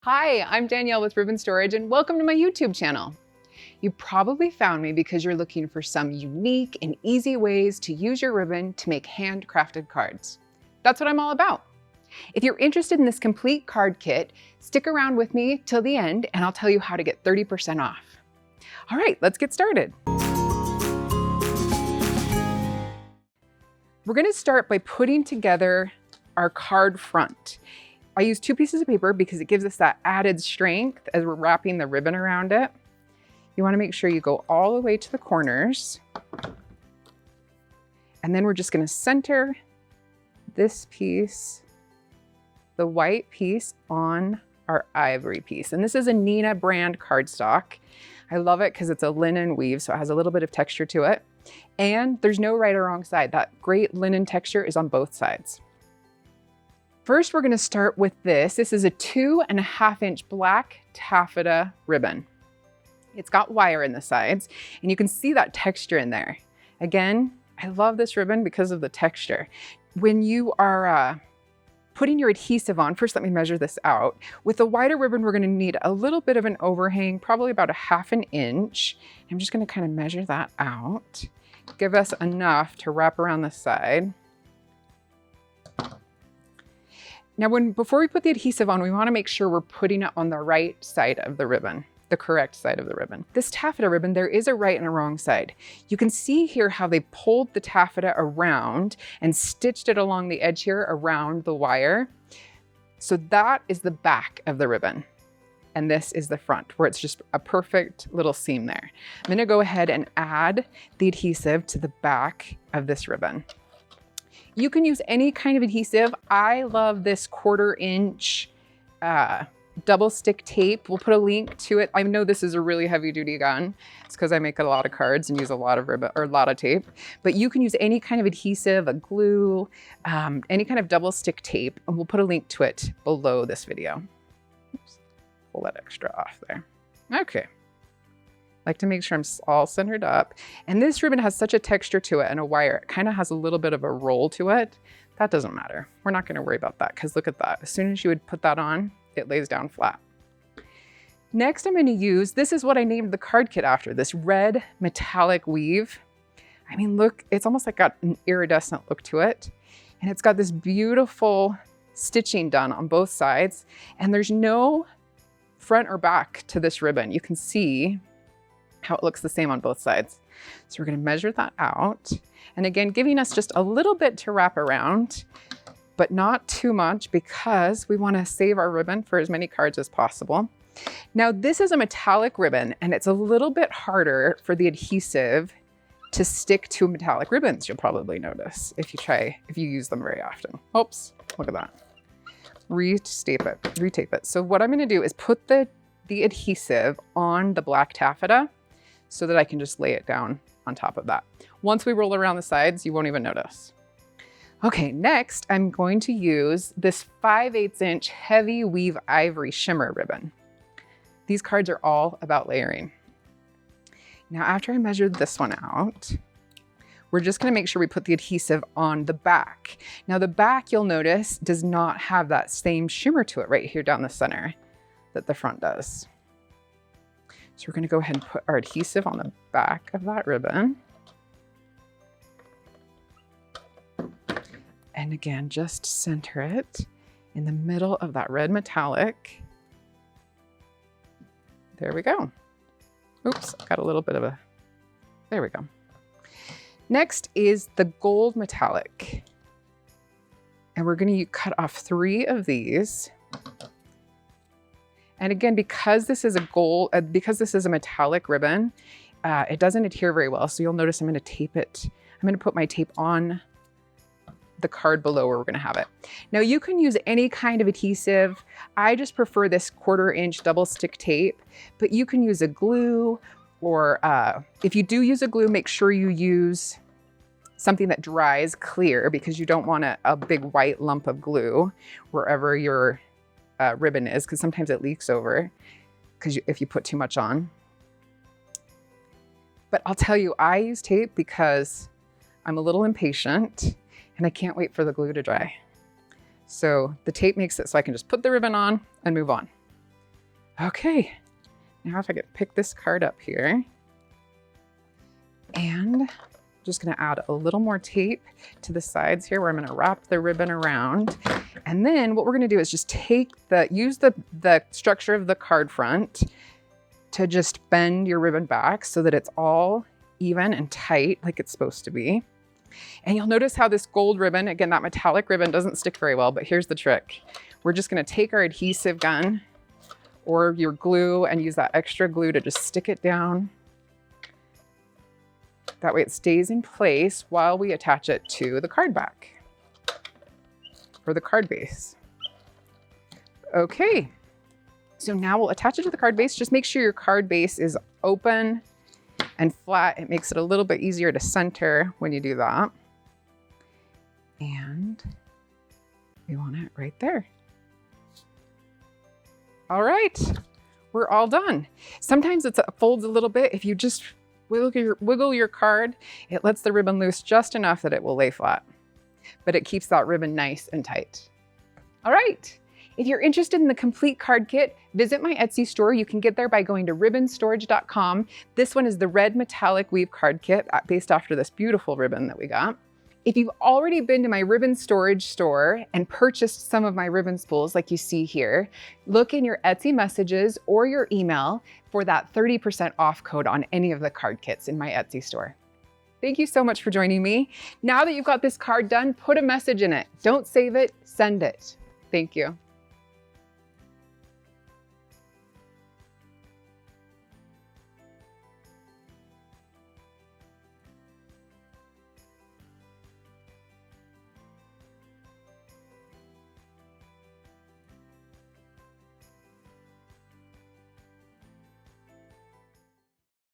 Hi, I'm Danielle with Ribbon Storage and welcome to my YouTube channel. You probably found me because you're looking for some unique and easy ways to use your ribbon to make handcrafted cards. That's what I'm all about. If you're interested in this complete card kit, stick around with me till the end and I'll tell you how to get 30% off. All right, let's get started. We're going to start by putting together our card front. I use 2 pieces of paper because it gives us that added strength as we're wrapping the ribbon around it. You want to make sure you go all the way to the corners. And then we're just going to center this piece, the white piece, on our ivory piece. And this is a Nina brand cardstock. I love it because it's a linen weave, so it has a little bit of texture to it. And there's no right or wrong side. That great linen texture is on both sides. First, we're going to start with this. This is a 2.5-inch black taffeta ribbon. It's got wire in the sides, and you can see that texture in there. Again, I love this ribbon because of the texture. When you are putting your adhesive on, first let me measure this out. With the wider ribbon, we're going to need a little bit of an overhang, probably about 1/2 inch. I'm just going to kind of measure that out. Give us enough to wrap around the side. Now, before we put the adhesive on, we want to make sure we're putting it on the right side of the ribbon, the correct side of the ribbon. This taffeta ribbon, there is a right and a wrong side. You can see here how they pulled the taffeta around and stitched it along the edge here around the wire. So that is the back of the ribbon. And this is the front, where it's just a perfect little seam there. I'm going to go ahead and add the adhesive to the back of this ribbon. You can use any kind of adhesive. I love this 1/4 inch double stick tape. We'll put a link to it. I know this is a really heavy duty gun. It's because I make a lot of cards and use a lot of ribbon or a lot of tape, but you can use any kind of adhesive, a glue, any kind of double stick tape, and we'll put a link to it below this video. Oops, pull that extra off there. Okay. Like to make sure I'm all centered up. And this ribbon has such a texture to it and a wire. It kind of has a little bit of a roll to it. That doesn't matter. We're not going to worry about that because look at that. As soon as you would put that on, it lays down flat. Next, I'm going to use, this is what I named the card kit after, this red metallic weave. I mean, look, it's almost like got an iridescent look to it. And it's got this beautiful stitching done on both sides. And there's no front or back to this ribbon. You can see how it looks the same on both sides. So we're going to measure that out. And again, giving us just a little bit to wrap around, but not too much because we want to save our ribbon for as many cards as possible. Now, this is a metallic ribbon and it's a little bit harder for the adhesive to stick to metallic ribbons. You'll probably notice if you use them very often. Oops, look at that. Retape it. So what I'm going to do is put the adhesive on the black taffeta so that I can just lay it down on top of that. Once we roll around the sides, you won't even notice. Okay, next I'm going to use this 5/8 inch heavy weave ivory shimmer ribbon. These cards are all about layering. Now, after I measured this one out, we're just gonna make sure we put the adhesive on the back. Now the back, you'll notice, does not have that same shimmer to it right here down the center that the front does. So we're going to go ahead and put our adhesive on the back of that ribbon. And again, just center it in the middle of that red metallic. There we go. Oops, got a little bit of there we go. Next is the gold metallic. And we're going to cut off 3 of these. And again, because this is a metallic ribbon, it doesn't adhere very well. So you'll notice I'm going to tape it. I'm going to put my tape on the card below where we're going to have it. Now you can use any kind of adhesive. I just prefer this 1/4 inch double stick tape, but you can use a glue or if you do use a glue, make sure you use something that dries clear because you don't want a big white lump of glue wherever your ribbon is, because sometimes it leaks over if you put too much on. But I'll tell you, I use tape because I'm a little impatient and I can't wait for the glue to dry. So the tape makes it so I can just put the ribbon on and move on. Okay, now if I could pick this card up here, and just gonna add a little more tape to the sides here where I'm gonna wrap the ribbon around. And then what we're gonna do is just use the structure of the card front to just bend your ribbon back so that it's all even and tight like it's supposed to be. And you'll notice how this gold ribbon, again, that metallic ribbon doesn't stick very well, but here's the trick. We're just gonna take our adhesive gun or your glue and use that extra glue to just stick it down. That way it stays in place while we attach it to the card back or the card base. Okay, so now we'll attach it to the card base. Just make sure your card base is open and flat. It makes it a little bit easier to center when you do that. And we want it right there. All right, we're all done. Sometimes it folds a little bit. If you just wiggle your card, it lets the ribbon loose just enough that it will lay flat, but it keeps that ribbon nice and tight. All right. If you're interested in the complete card kit, visit my Etsy store. You can get there by going to ribbonstorage.com. This one is the red metallic weave card kit based after this beautiful ribbon that we got. If you've already been to my ribbon storage store and purchased some of my ribbon spools like you see here, look in your Etsy messages or your email for that 30% off code on any of the card kits in my Etsy store. Thank you so much for joining me. Now that you've got this card done, put a message in it. Don't save it, send it. Thank you.